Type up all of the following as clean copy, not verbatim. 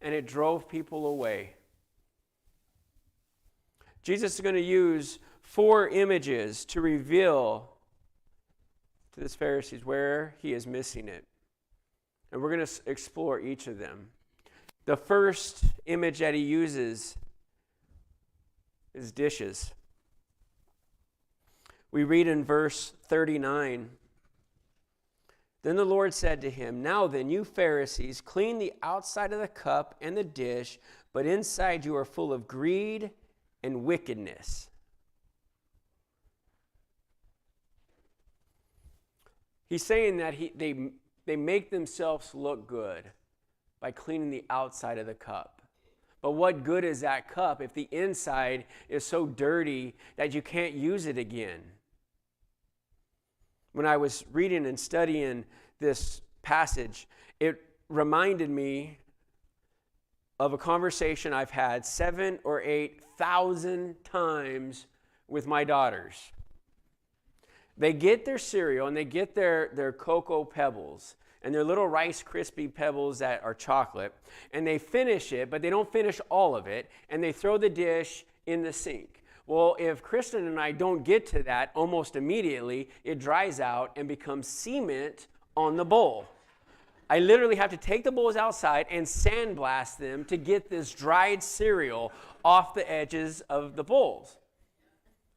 and it drove people away. Jesus is going to use 4 images to reveal to the Pharisees where he is missing it. And we're going to explore each of them. The first image that he uses is dishes. We read in verse 39, "Then the Lord said to him, 'Now then, you Pharisees, clean the outside of the cup and the dish, but inside you are full of greed and wickedness.'" He's saying that they make themselves look good by cleaning the outside of the cup. But what good is that cup if the inside is so dirty that you can't use it again? When I was reading and studying this passage, it reminded me of a conversation I've had 7,000 or 8,000 times with my daughters. They get their cereal and they get their Cocoa Pebbles and their little Rice Krispie Pebbles that are chocolate, and they finish it, but they don't finish all of it, and they throw the dish in the sink. Well, if Kristen and I don't get to that almost immediately, it dries out and becomes cement on the bowl. I literally have to take the bowls outside and sandblast them to get this dried cereal off the edges of the bowls.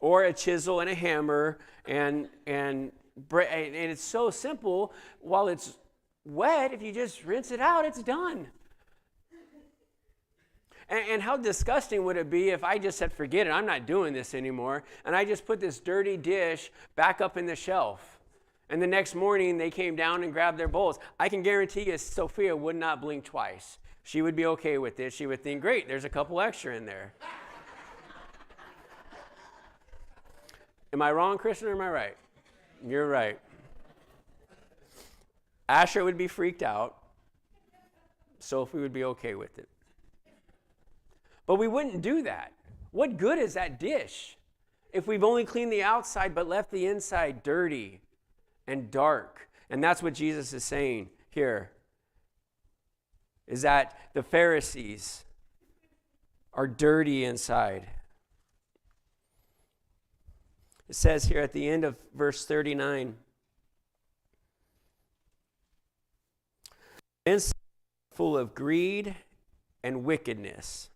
Or a chisel and a hammer, and it's so simple. While it's wet, if you just rinse it out, it's done. And how disgusting would it be if I just said, forget it, I'm not doing this anymore, and I just put this dirty dish back up in the shelf. And the next morning, they came down and grabbed their bowls. I can guarantee you Sophia would not blink twice. She would be okay with it. She would think, great, there's a couple extra in there. Am I wrong, Kristen, or am I right? You're right. Asher would be freaked out. Sophie would be okay with it. But we wouldn't do that. What good is that dish if we've only cleaned the outside but left the inside dirty and dark? And that's what Jesus is saying here, is that the Pharisees are dirty inside. It says here at the end of verse 39, inside full of greed and wickedness.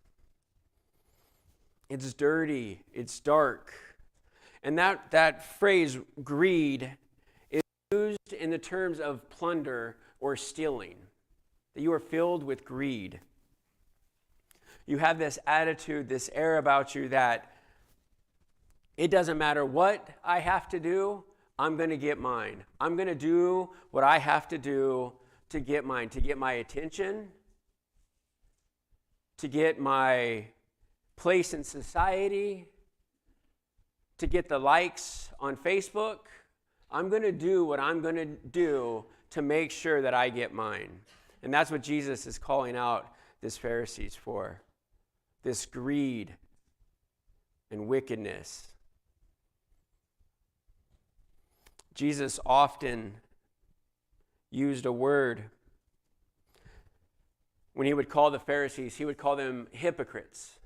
It's dirty, it's dark. And that phrase, greed, is used in the terms of plunder or stealing. That you are filled with greed. You have this attitude, this air about you that it doesn't matter what I have to do, I'm going to get mine. I'm going to do what I have to do to get mine, to get my attention, to get my place in society, to get the likes on Facebook. I'm going to do what I'm going to do to make sure that I get mine. And that's what Jesus is calling out this Pharisees for. This greed and wickedness. Jesus often used a word. When he would call the Pharisees, he would call them hypocrites.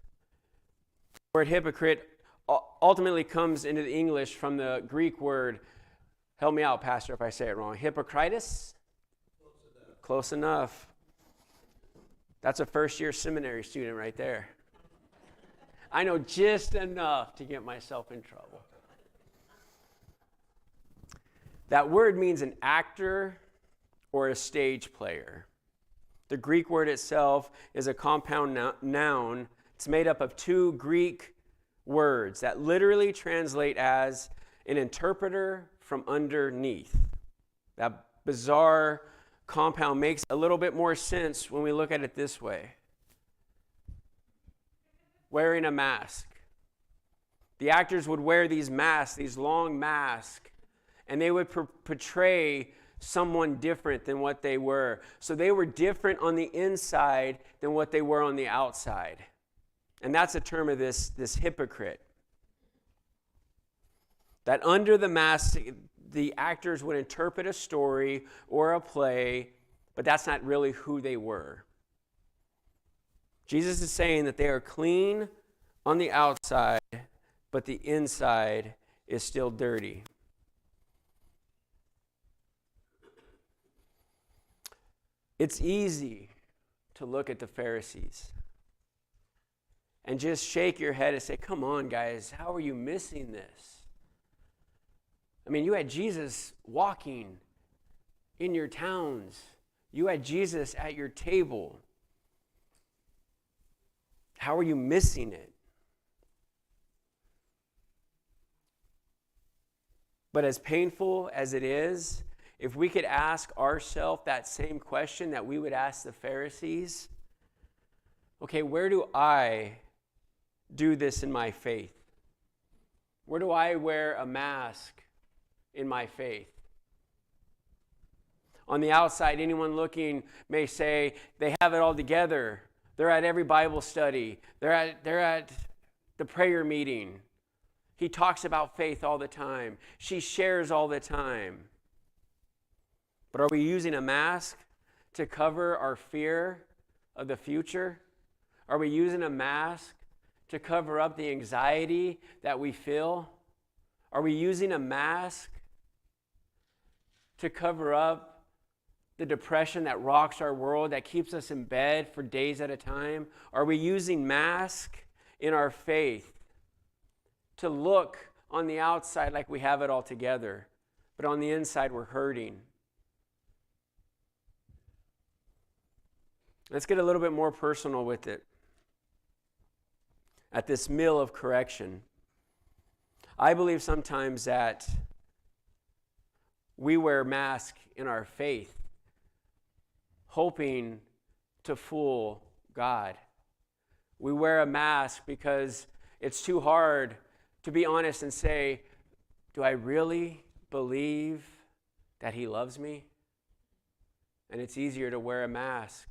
The word hypocrite ultimately comes into the English from the Greek word, help me out, Pastor, if I say it wrong, hypocritus? Close enough. That's a first-year seminary student right there. I know just enough to get myself in trouble. That word means an actor or a stage player. The Greek word itself is a compound noun. It's made up of 2 Greek words that literally translate as an interpreter from underneath. That bizarre compound makes a little bit more sense when we look at it this way. Wearing a mask. The actors would wear these masks, these long masks, and they would portray someone different than what they were. So they were different on the inside than what they were on the outside. And that's a term of this hypocrite. That under the mask, the actors would interpret a story or a play, but that's not really who they were. Jesus is saying that they are clean on the outside, but the inside is still dirty. It's easy to look at the Pharisees and just shake your head and say, come on, guys, how are you missing this? I mean, you had Jesus walking in your towns. You had Jesus at your table. How are you missing it? But as painful as it is, if we could ask ourselves that same question that we would ask the Pharisees, okay, where do I do this in my faith? Where do I wear a mask in my faith? On the outside, anyone looking may say they have it all together. They're at every Bible study. They're at the prayer meeting. He talks about faith all the time. She shares all the time. But are we using a mask to cover our fear of the future? Are we using a mask to cover up the anxiety that we feel? Are we using a mask to cover up the depression that rocks our world, that keeps us in bed for days at a time? Are we using mask in our faith to look on the outside like we have it all together, but on the inside we're hurting? Let's get a little bit more personal with it. At this meal of correction, I believe sometimes that we wear masks in our faith, hoping to fool God. We wear a mask because it's too hard to be honest and say, do I really believe that he loves me? And it's easier to wear a mask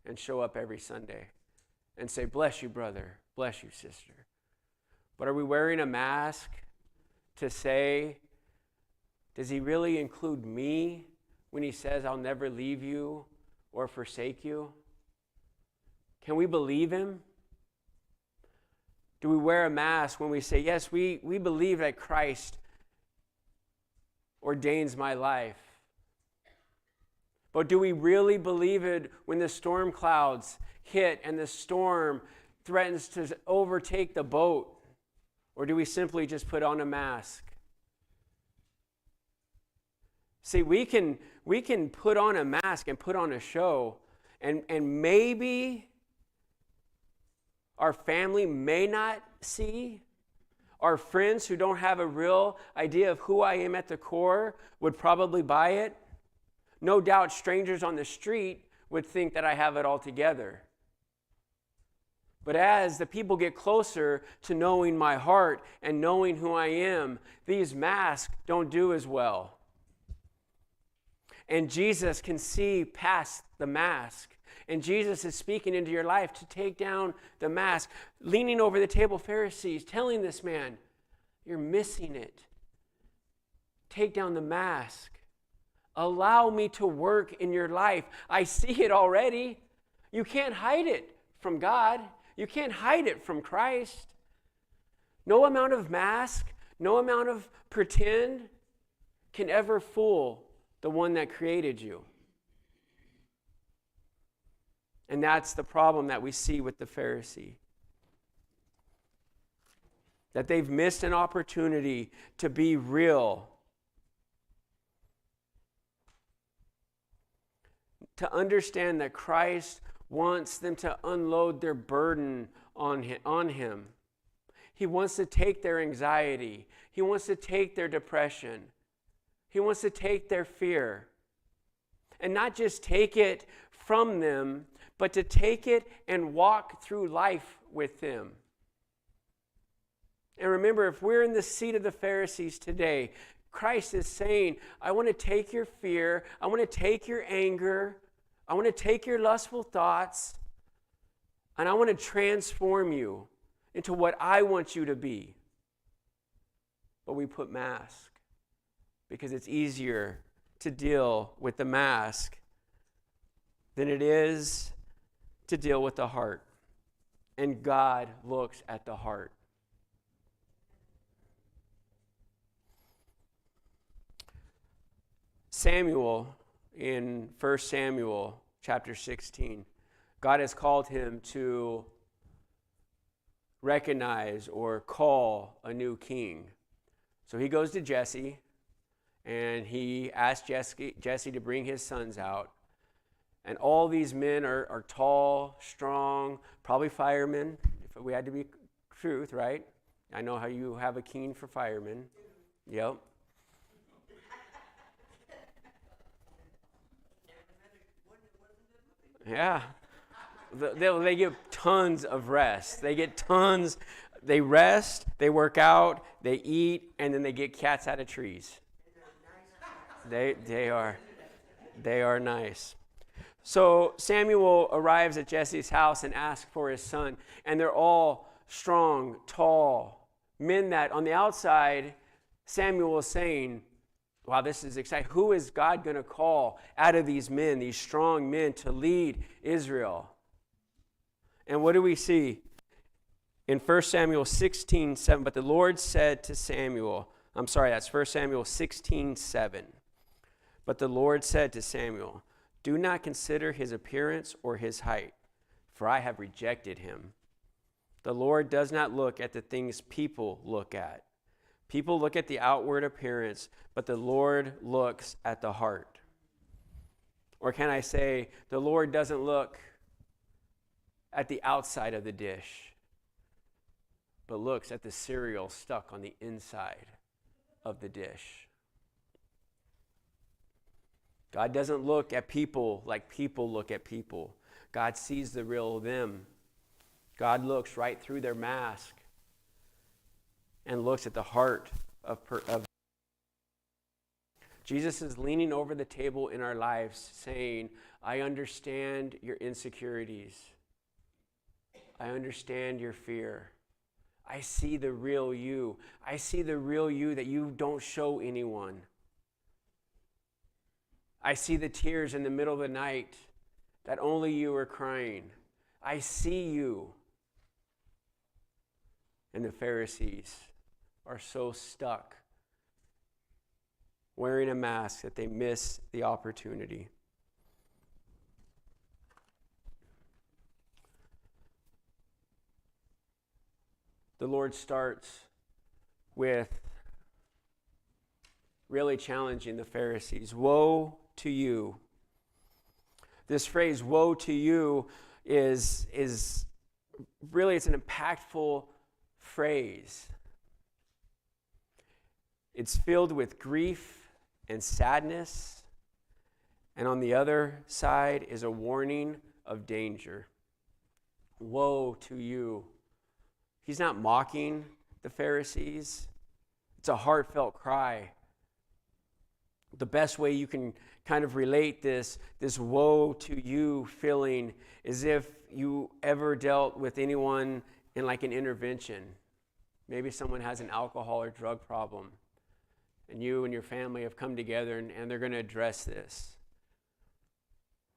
and show up every Sunday and say, bless you, brother, bless you, sister. But are we wearing a mask to say, does he really include me when he says, I'll never leave you or forsake you? Can we believe him? Do we wear a mask when we say, yes, we believe that Christ ordains my life? But do we really believe it when the storm clouds hit and the storm threatens to overtake the boat? Or do we simply just put on a mask? See, we can put on a mask and put on a show, and maybe our family may not see. Our friends who don't have a real idea of who I am at the core would probably buy it. No doubt strangers on the street would think that I have it all together. But as the people get closer to knowing my heart and knowing who I am, these masks don't do as well. And Jesus can see past the mask. And Jesus is speaking into your life to take down the mask, leaning over the table, Pharisees, telling this man, you're missing it. Take down the mask. Allow me to work in your life. I see it already. You can't hide it from God. You can't hide it from Christ. No amount of mask, no amount of pretend can ever fool the one that created you. And that's the problem that we see with the Pharisee. That they've missed an opportunity to be real. To understand that Christ wants them to unload their burden on him. He wants to take their anxiety. He wants to take their depression. He wants to take their fear. And not just take it from them, but to take it and walk through life with them. And remember, if we're in the seat of the Pharisees today, Christ is saying, I want to take your fear, I want to take your anger, I want to take your lustful thoughts, and I want to transform you into what I want you to be. But we put mask because it's easier to deal with the mask than it is to deal with the heart. and God looks at the heart. Samuel, in 1 Samuel chapter 16, God has called him to recognize or call a new king. So he goes to Jesse, and he asks Jesse to bring his sons out. And all these men are tall, strong, probably firemen, if we had to be truth, right? I know how you have a keen for firemen. Yep. Yeah. They get tons of rest. They rest, they work out, they eat, and then they get cats out of trees. They are nice. So Samuel arrives at Jesse's house and asks for his son, and they're all strong, tall men that on the outside, Samuel is saying, wow, this is exciting. Who is God going to call out of these men, these strong men, to lead Israel? And what do we see? In 1 Samuel 16:7, but the Lord said to Samuel, that's 1 Samuel 16:7. But the Lord said to Samuel, do not consider his appearance or his height, for I have rejected him. The Lord does not look at the things people look at. People look at the outward appearance, but the Lord looks at the heart. Or can I say, the Lord doesn't look at the outside of the dish, but looks at the cereal stuck on the inside of the dish. God doesn't look at people like people look at people. God sees the real them. God looks right through their mask and looks at the heart of Jesus is leaning over the table in our lives saying, I understand your insecurities. I understand your fear. I see the real you. I see the real you that you don't show anyone. I see the tears in the middle of the night that only you are crying. I see you. And the Pharisees are so stuck wearing a mask that they miss the opportunity. The Lord starts with really challenging the Pharisees. Woe to you. This phrase, woe to you, is really, it's an impactful phrase. It's filled with grief and sadness, and on the other side is a warning of danger. Woe to you. He's not mocking the Pharisees. It's a heartfelt cry. The best way you can kind of relate this woe to you feeling is if you ever dealt with anyone in like an intervention. Maybe someone has an alcohol or drug problem, and you and your family have come together and they're going to address this.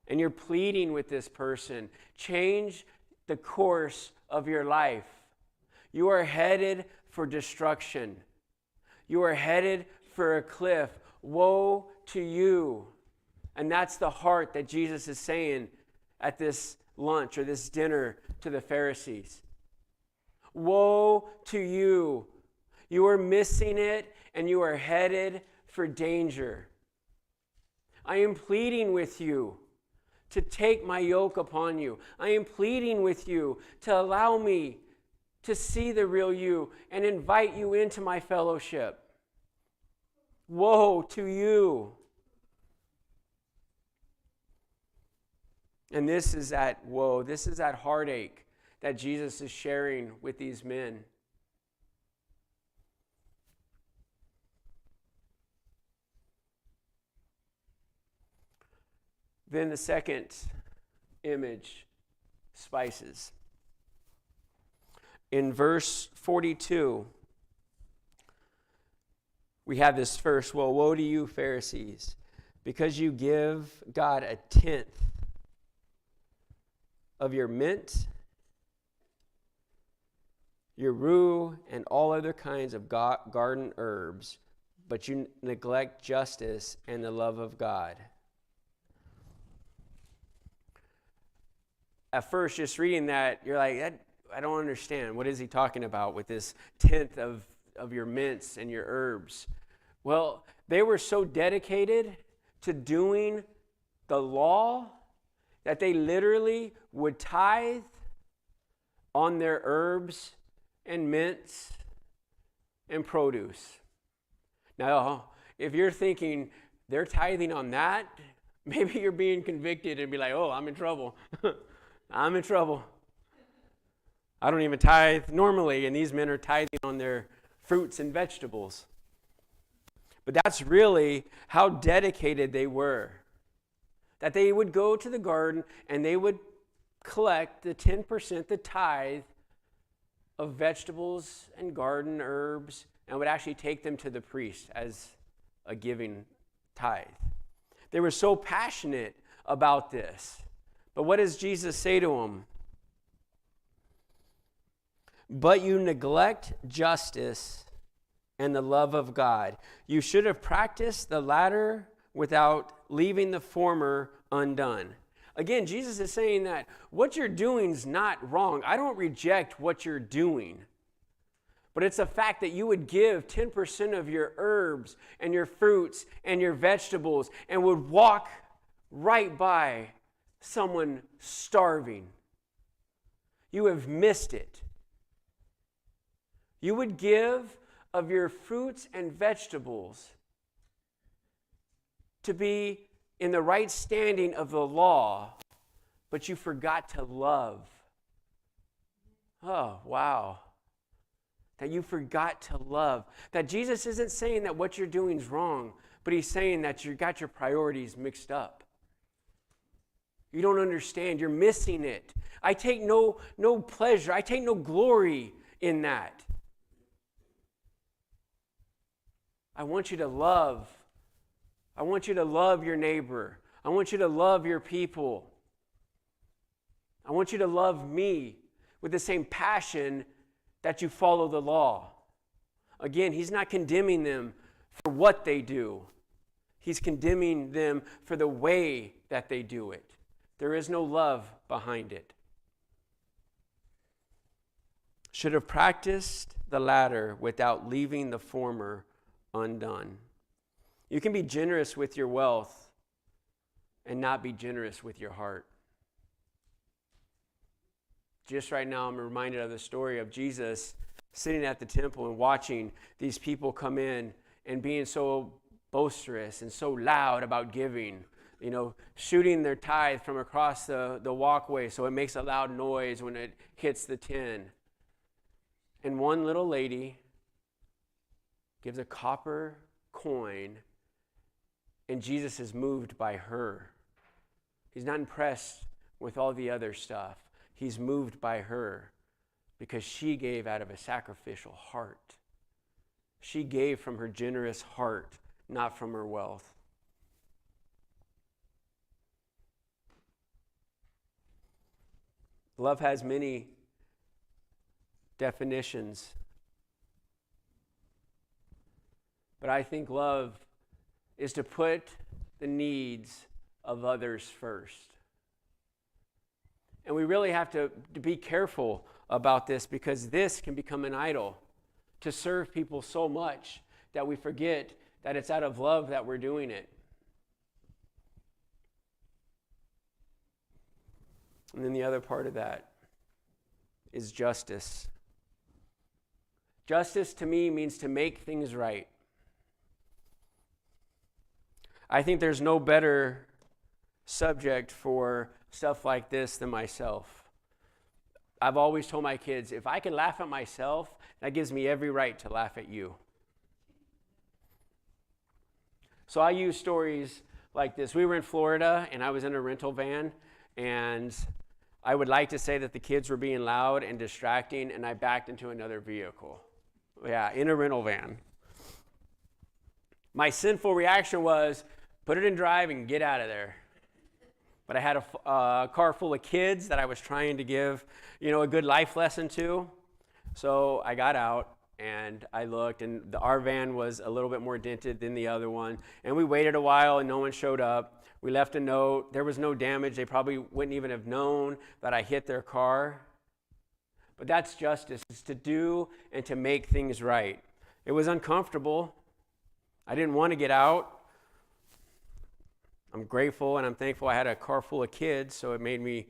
And you're pleading with this person, change the course of your life. You are headed for destruction. You are headed for a cliff. Woe to you. And that's the heart that Jesus is saying at this lunch or this dinner to the Pharisees. Woe to you. You are missing it and you are headed for danger. I am pleading with you to take my yoke upon you. I am pleading with you to allow me to see the real you and invite you into my fellowship. Woe to you. And this is that woe, this is that heartache that Jesus is sharing with these men. Then the second image, spices. In verse 42, we have this first, well, woe to you, Pharisees, because you give God a tenth of your mint your rue, and all other kinds of garden herbs, but you neglect justice and the love of God. At first, just reading that, you're like, I don't understand. What is he talking about with this tenth of your mints and your herbs? Well, they were so dedicated to doing the law that they literally would tithe on their herbs and mints and produce. Now, if you're thinking they're tithing on that, maybe you're being convicted and be like, oh, I'm in trouble. I'm in trouble. I don't even tithe normally, and these men are tithing on their fruits and vegetables. But that's really how dedicated they were. That they would go to the garden and they would collect the 10%, the tithe of vegetables and garden herbs, and would actually take them to the priest as a giving tithe. They were so passionate about this. But what does Jesus say to them? But you neglect justice and the love of God. You should have practiced the latter without leaving the former undone. Again, Jesus is saying that what you're doing is not wrong. I don't reject what you're doing. But it's a fact that you would give 10% of your herbs and your fruits and your vegetables and would walk right by someone starving. You have missed it. You would give of your fruits and vegetables to be in the right standing of the law, but you forgot to love. Oh, wow. That you forgot to love. That Jesus isn't saying that what you're doing is wrong, but he's saying that you got your priorities mixed up. You don't understand. You're missing it. I take no pleasure. I take no glory in that. I want you to love. I want you to love your neighbor. I want you to love your people. I want you to love me with the same passion that you follow the law. Again, he's not condemning them for what they do. He's condemning them for the way that they do it. There is no love behind it. Should have practiced the latter without leaving the former undone. You can be generous with your wealth and not be generous with your heart. Just right now, I'm reminded of the story of Jesus sitting at the temple and watching these people come in and being so boisterous and so loud about giving, shooting their tithe from across the walkway so it makes a loud noise when it hits the tin. And one little lady gives a copper coin, and Jesus is moved by her. He's not impressed with all the other stuff. He's moved by her because she gave out of a sacrificial heart. She gave from her generous heart, not from her wealth. Love has many definitions. But I think love is to put the needs of others first. And we really have to be careful about this because this can become an idol to serve people so much that we forget that it's out of love that we're doing it. And then the other part of that is justice. Justice to me means to make things right. I think there's no better subject for stuff like this than myself. I've always told my kids, if I can laugh at myself, that gives me every right to laugh at you. So I use stories like this. We were in Florida, and I was in a rental van, and I would like to say that the kids were being loud and distracting, and I backed into another vehicle. Yeah, in a rental van. My sinful reaction was, put it in drive and get out of there. But I had a car full of kids that I was trying to give, a good life lesson to. So I got out and I looked, and our van was a little bit more dented than the other one. And we waited a while and no one showed up. We left a note. There was no damage. They probably wouldn't even have known that I hit their car. But that's justice, is to do and to make things right. It was uncomfortable. I didn't want to get out. I'm grateful and I'm thankful I had a car full of kids, so it made me...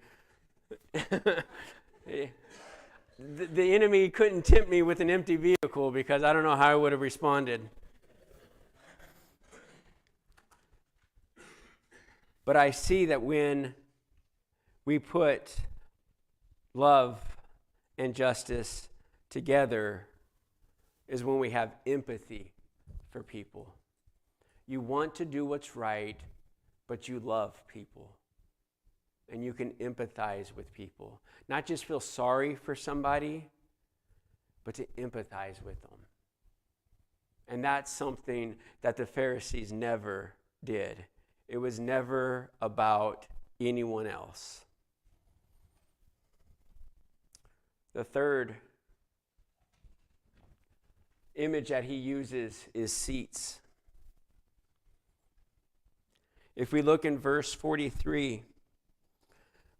The enemy couldn't tempt me with an empty vehicle because I don't know how I would have responded. But I see that when we put love and justice together is when we have empathy for people. You want to do what's right, but you love people. And you can empathize with people. Not just feel sorry for somebody, but to empathize with them. And that's something that the Pharisees never did. It was never about anyone else. The third image that he uses is seats. If we look in verse 43,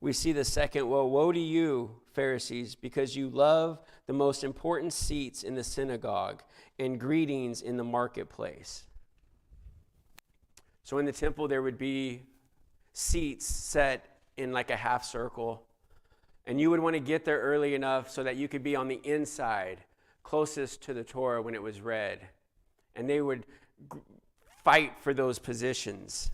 we see the second, woe to you, Pharisees, because you love the most important seats in the synagogue and greetings in the marketplace. So in the temple, there would be seats set in like a half circle, and you would want to get there early enough so that you could be on the inside, closest to the Torah when it was read. And they would fight for those positions.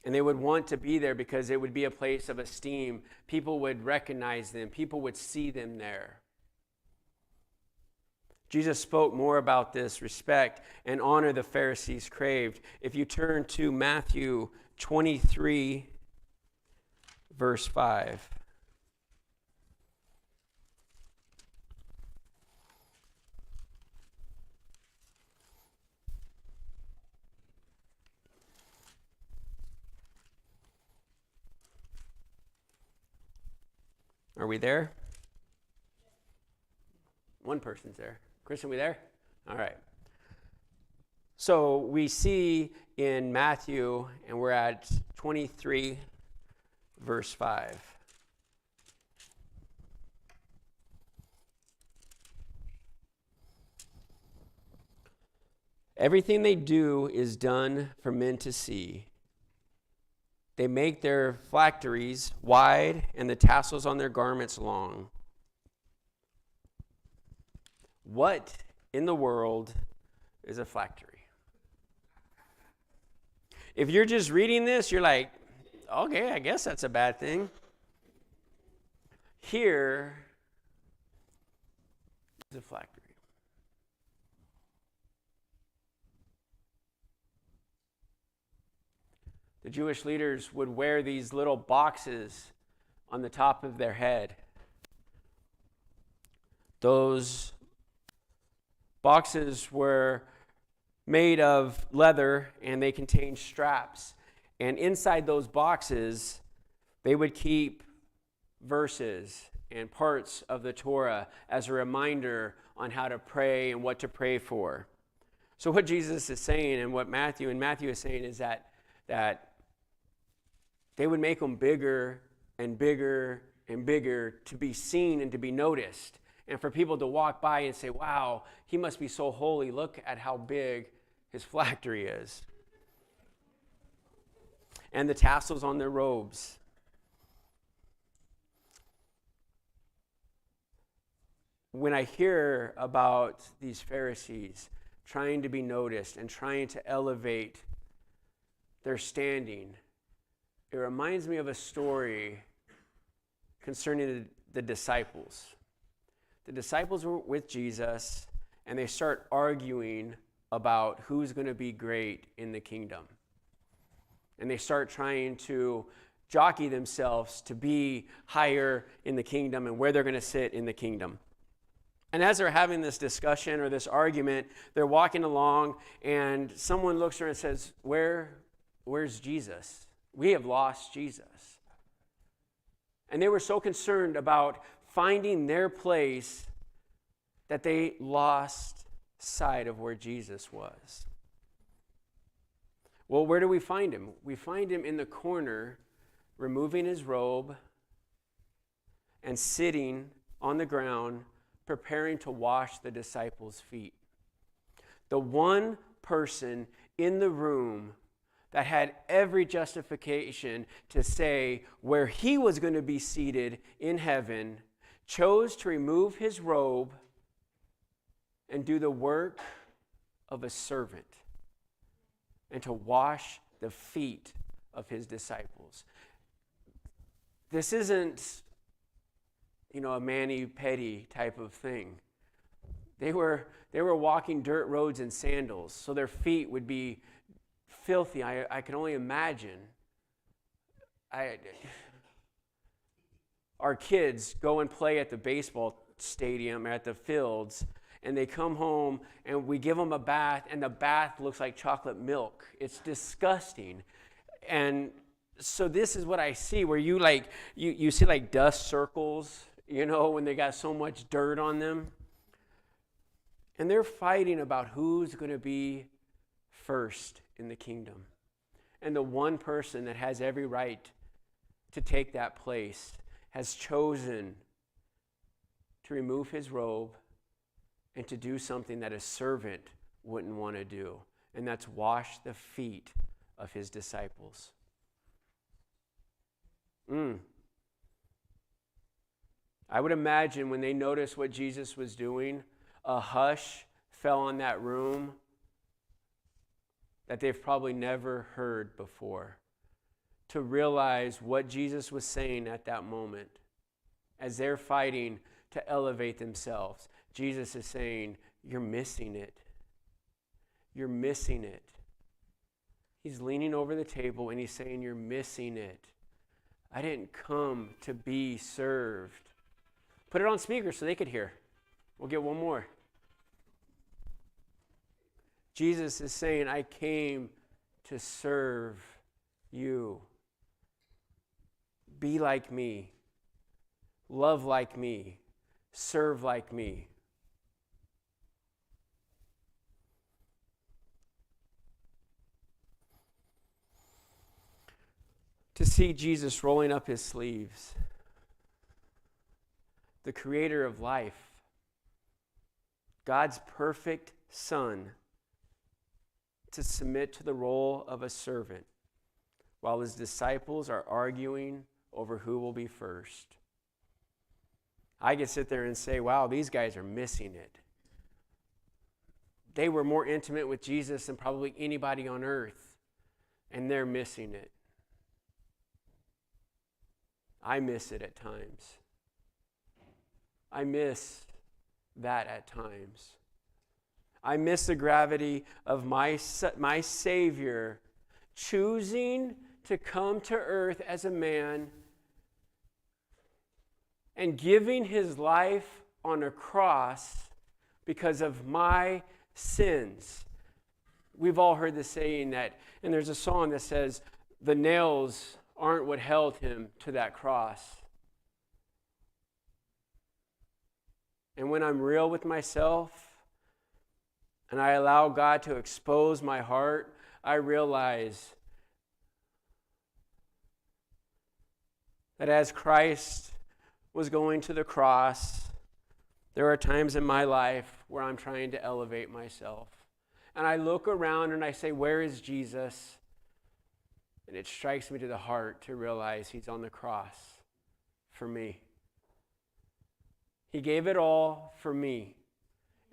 And they would want to be there because it would be a place of esteem. People would recognize them. People would see them there. Jesus spoke more about this respect and honor the Pharisees craved. If you turn to Matthew 23, verse 5. Are we there? One person's there. Christian, we there? All right. So we see in Matthew, and we're at 23, verse 5. Everything they do is done for men to see. They make their phylacteries wide and the tassels on their garments long. What in the world is a phylactery? If you're just reading this, you're like, okay, I guess that's a bad thing. Here is a phylactery. The Jewish leaders would wear these little boxes on the top of their head. Those boxes were made of leather and they contained straps. And inside those boxes, they would keep verses and parts of the Torah as a reminder on how to pray and what to pray for. So what Jesus is saying and what Matthew is saying is that they would make them bigger and bigger and bigger to be seen and to be noticed. And for people to walk by and say, wow, he must be so holy. Look at how big his phylactery is. And the tassels on their robes. When I hear about these Pharisees trying to be noticed and trying to elevate their standing, it reminds me of a story concerning the disciples. The disciples were with Jesus, and they start arguing about who's going to be great in the kingdom. And they start trying to jockey themselves to be higher in the kingdom and where they're going to sit in the kingdom. And as they're having this discussion or this argument, they're walking along, and someone looks at her and says, Where's Jesus? We have lost Jesus. And they were so concerned about finding their place, that they lost sight of where Jesus was. Well, where do we find him? We find him in the corner, removing his robe and sitting on the ground, preparing to wash the disciples' feet. The one person in the room that had every justification to say where he was going to be seated in heaven chose to remove his robe and do the work of a servant and to wash the feet of his disciples. This isn't, a mani-pedi type of thing. They were walking dirt roads in sandals, so their feet would be filthy. I can only imagine. Our kids go and play at the baseball stadium, at the fields, and they come home and we give them a bath, and the bath looks like chocolate milk. It's disgusting. And so this is what I see, where you see like dust circles, when they got so much dirt on them. And they're fighting about who's going to be first in the kingdom. And the one person that has every right to take that place has chosen to remove his robe and to do something that a servant wouldn't want to do. And that's wash the feet of his disciples. I would imagine when they noticed what Jesus was doing, a hush fell on that room that they've probably never heard before, to realize what Jesus was saying at that moment. As they're fighting to elevate themselves, Jesus is saying, you're missing it. You're missing it. He's leaning over the table and he's saying, you're missing it. I didn't come to be served. Put it on speaker so they could hear. We'll get one more. Jesus is saying, I came to serve you. Be like me. Love like me. Serve like me. To see Jesus rolling up his sleeves, the creator of life, God's perfect Son, to submit to the role of a servant while his disciples are arguing over who will be first. I could sit there and say, wow, these guys are missing it. They were more intimate with Jesus than probably anybody on earth, and they're missing it. I miss it at times. I miss that at times. I miss the gravity of my Savior choosing to come to earth as a man and giving his life on a cross because of my sins. We've all heard the saying that, and there's a song that says, the nails aren't what held him to that cross. And when I'm real with myself and I allow God to expose my heart, I realize that as Christ was going to the cross, there are times in my life where I'm trying to elevate myself. And I look around and I say, where is Jesus? And it strikes me to the heart to realize he's on the cross for me. He gave it all for me.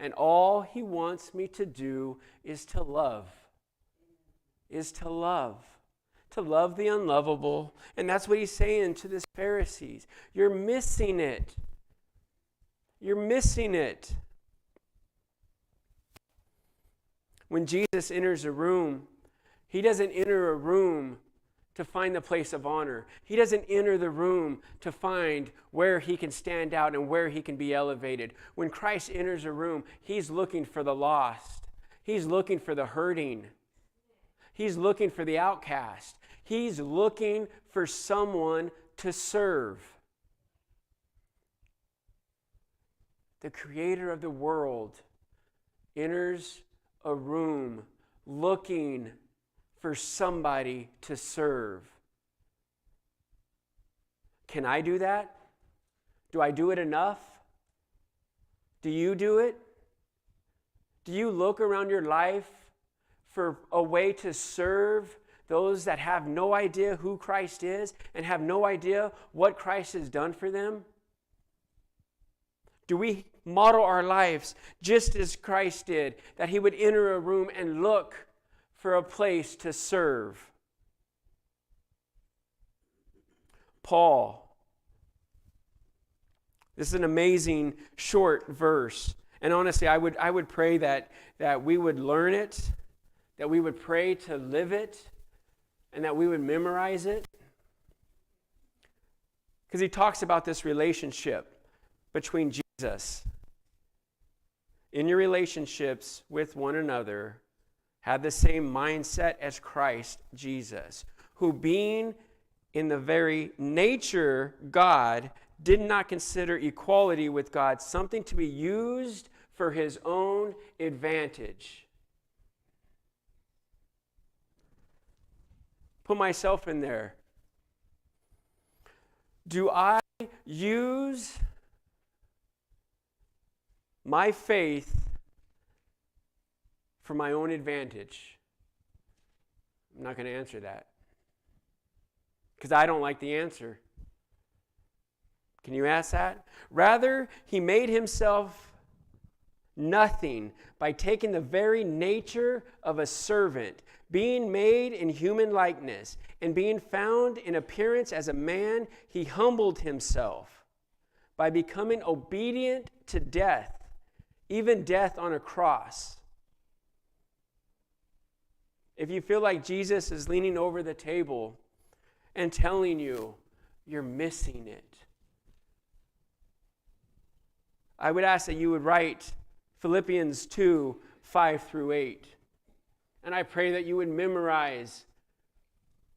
And all he wants me to do is to love. To love the unlovable. And that's what he's saying to the Pharisees. You're missing it. You're missing it. When Jesus enters a room, he doesn't enter a room to find the place of honor. He doesn't enter the room to find where he can stand out and where he can be elevated. When Christ enters a room, he's looking for the lost. He's looking for the hurting. He's looking for the outcast. He's looking for someone to serve. the creator of the world, enters a room looking for somebody to serve. Can I do that? Do I do it enough? Do you do it? Do you look around your life for a way to serve those that have no idea who Christ is and have no idea what Christ has done for them? Do we model our lives just as Christ did, that he would enter a room and look for a place to serve? Paul. This is an amazing short verse. And honestly, I would pray that we would learn it, that we would pray to live it, and that we would memorize it. Because he talks about this relationship between Jesus. In your relationships with one another, have the same mindset as Christ Jesus, who being in the very nature God, did not consider equality with God something to be used for his own advantage. Put myself in there. Do I use my faith for my own advantage? I'm not going to answer that, because I don't like the answer. Can you ask that? Rather, he made himself nothing by taking the very nature of a servant, being made in human likeness, and being found in appearance as a man, he humbled himself by becoming obedient to death, even death on a cross. If you feel like Jesus is leaning over the table and telling you you're missing it, I would ask that you would write Philippians 2, 5 through 8. And I pray that you would memorize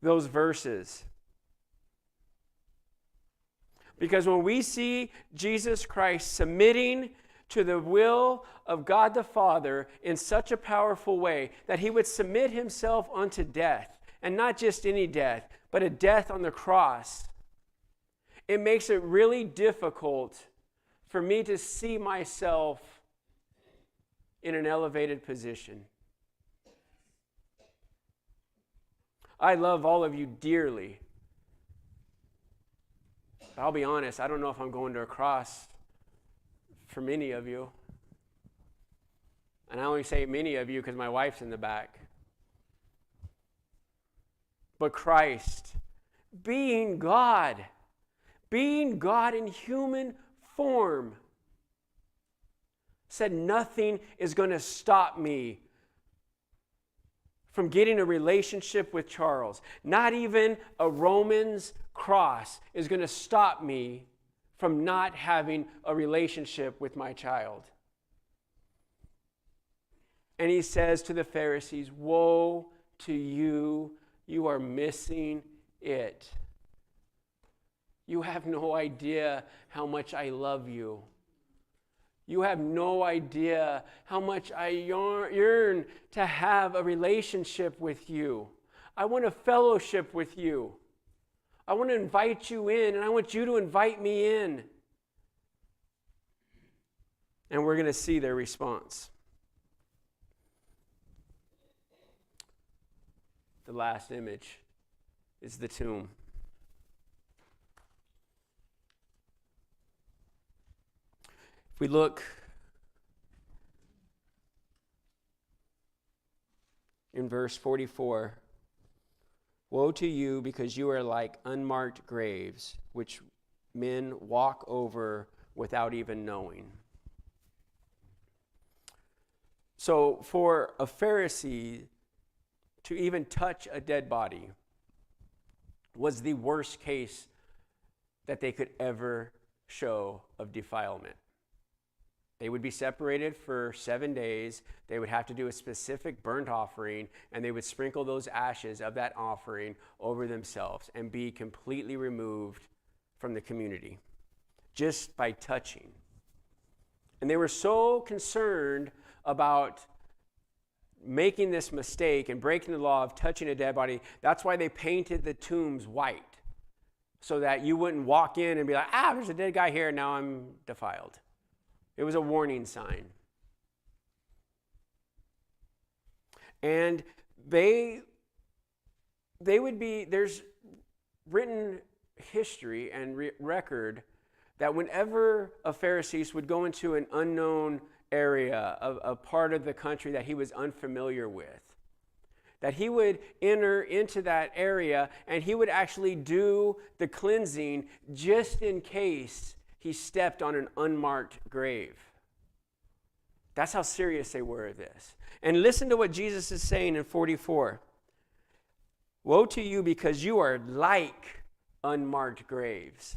those verses. Because when we see Jesus Christ submitting to the will of God the Father in such a powerful way that he would submit himself unto death, and not just any death, but a death on the cross, it makes it really difficult for me to see myself in an elevated position. I love all of you dearly. But I'll be honest, I don't know if I'm going to a cross for many of you. And I only say many of you because my wife's in the back. But Christ, being God in human form, said nothing is going to stop me from getting a relationship with Charles. Not even a Roman's cross is going to stop me from not having a relationship with my child. And he says to the Pharisees, woe to you, you are missing it. You have no idea how much I love you. You have no idea how much I yearn to have a relationship with you. I want a fellowship with you. I want to invite you in, and I want you to invite me in. And we're going to see their response. The last image is the tomb. If we look in verse 44, woe to you, because you are like unmarked graves, which men walk over without even knowing. So for a Pharisee to even touch a dead body was the worst case that they could ever show of defilement. They would be separated for 7 days. They would have to do a specific burnt offering, and they would sprinkle those ashes of that offering over themselves and be completely removed from the community just by touching. And they were so concerned about making this mistake and breaking the law of touching a dead body. That's why they painted the tombs white, so that you wouldn't walk in and be like, there's a dead guy here, now I'm defiled. It was a warning sign. And they would be, there's written history and record that whenever a Pharisee would go into an unknown area, a part of the country that he was unfamiliar with, that he would enter into that area and he would actually do the cleansing just in case he stepped on an unmarked grave. That's how serious they were of this. And listen to what Jesus is saying in 44. Woe to you, because you are like unmarked graves.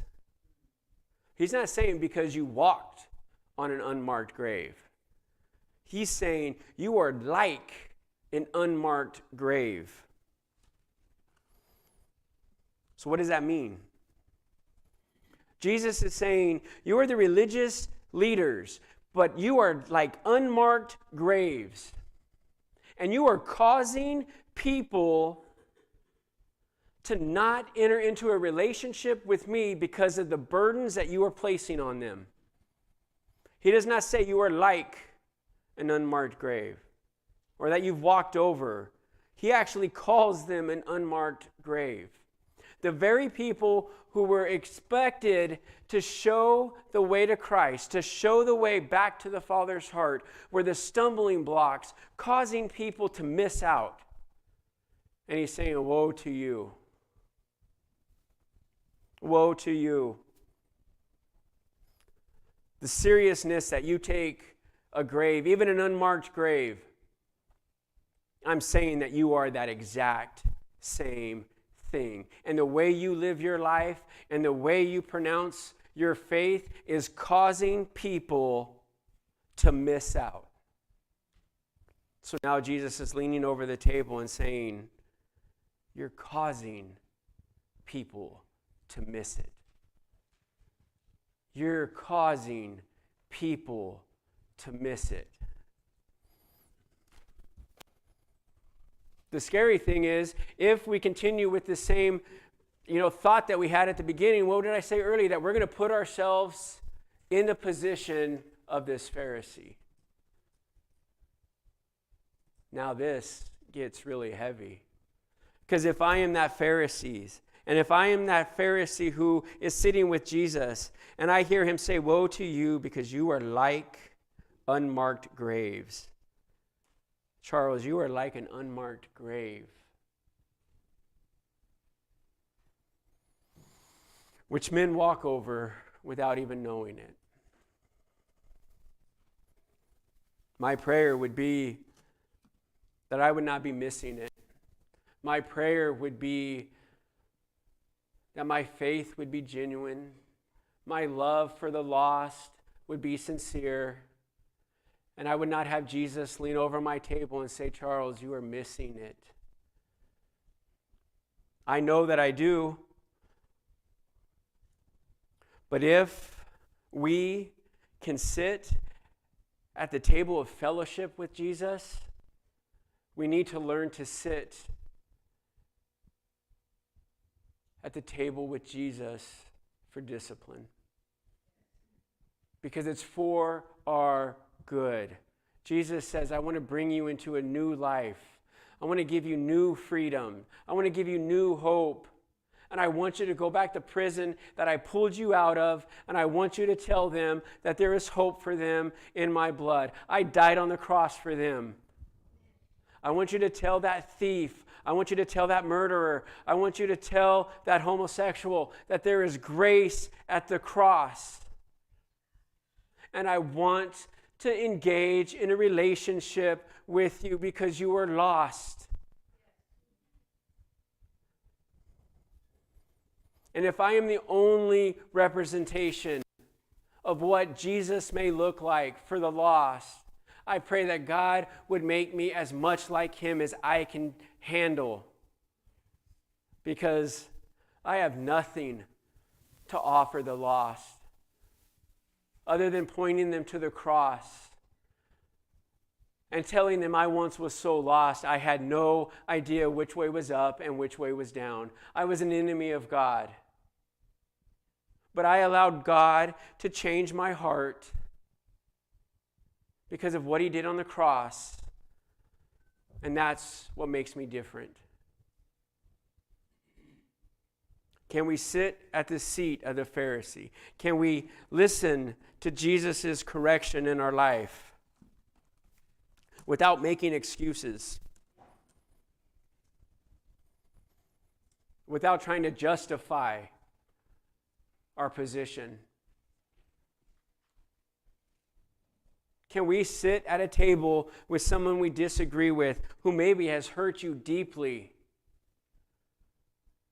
He's not saying because you walked on an unmarked grave. He's saying you are like an unmarked grave. So what does that mean? Jesus is saying you are the religious leaders, but you are like unmarked graves. And you are causing people to not enter into a relationship with me because of the burdens that you are placing on them. He does not say you are like an unmarked grave or that you've walked over. He actually calls them an unmarked grave. The very people who were expected to show the way to Christ, to show the way back to the Father's heart, were the stumbling blocks, causing people to miss out. And he's saying, woe to you. Woe to you. The seriousness that you take a grave, even an unmarked grave, I'm saying that you are that exact same thing. And the way you live your life and the way you pronounce your faith is causing people to miss out. So now Jesus is leaning over the table and saying, you're causing people to miss it. You're causing people to miss it. The scary thing is, if we continue with the same, thought that we had at the beginning, what did I say earlier? That we're going to put ourselves in the position of this Pharisee. Now this gets really heavy. Because if I am that Pharisee, and if I am that Pharisee who is sitting with Jesus, and I hear him say, woe to you, because you are like unmarked graves. Charles, you are like an unmarked grave, which men walk over without even knowing it. My prayer would be that I would not be missing it. My prayer would be that my faith would be genuine. My love for the lost would be sincere. And I would not have Jesus lean over my table and say, Charles, you are missing it. I know that I do. But if we can sit at the table of fellowship with Jesus, we need to learn to sit at the table with Jesus for discipline. Because it's for our good. Jesus says, I want to bring you into a new life. I want to give you new freedom. I want to give you new hope. And I want you to go back to prison that I pulled you out of, and I want you to tell them that there is hope for them in my blood. I died on the cross for them. I want you to tell that thief, I want you to tell that murderer, I want you to tell that homosexual that there is grace at the cross. And I want to engage in a relationship with you because you are lost. And if I am the only representation of what Jesus may look like for the lost, I pray that God would make me as much like him as I can handle, because I have nothing to offer the lost. other than pointing them to the cross and telling them I once was so lost, I had no idea which way was up and which way was down. I was an enemy of God. But I allowed God to change my heart because of what he did on the cross. And that's what makes me different. Can we sit at the seat of the Pharisee? Can we listen to Jesus' correction in our life without making excuses? Without trying to justify our position? Can we sit at a table with someone we disagree with who maybe has hurt you deeply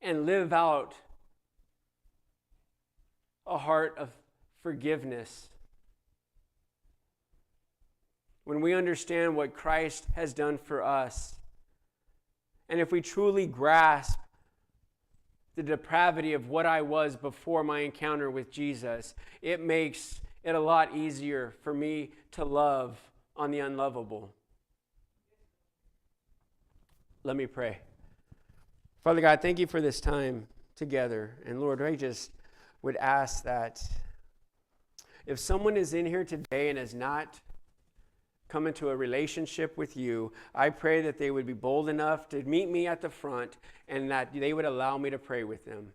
and live out a heart of forgiveness? When we understand what Christ has done for us, and if we truly grasp the depravity of what I was before my encounter with Jesus, it makes it a lot easier for me to love on the unlovable. Let me pray. Father God, thank you for this time together. And Lord, I just would ask that if someone is in here today and has not come into a relationship with you, I pray that they would be bold enough to meet me at the front and that they would allow me to pray with them.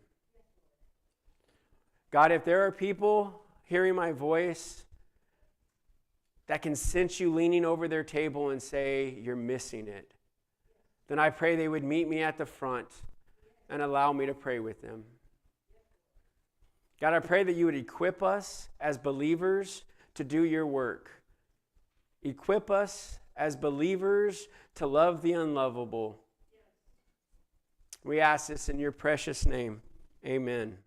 God, if there are people hearing my voice that can sense you leaning over their table and say, you're missing it, then I pray they would meet me at the front and allow me to pray with them. God, I pray that you would equip us as believers to do your work. Equip us as believers to love the unlovable. We ask this in your precious name. Amen.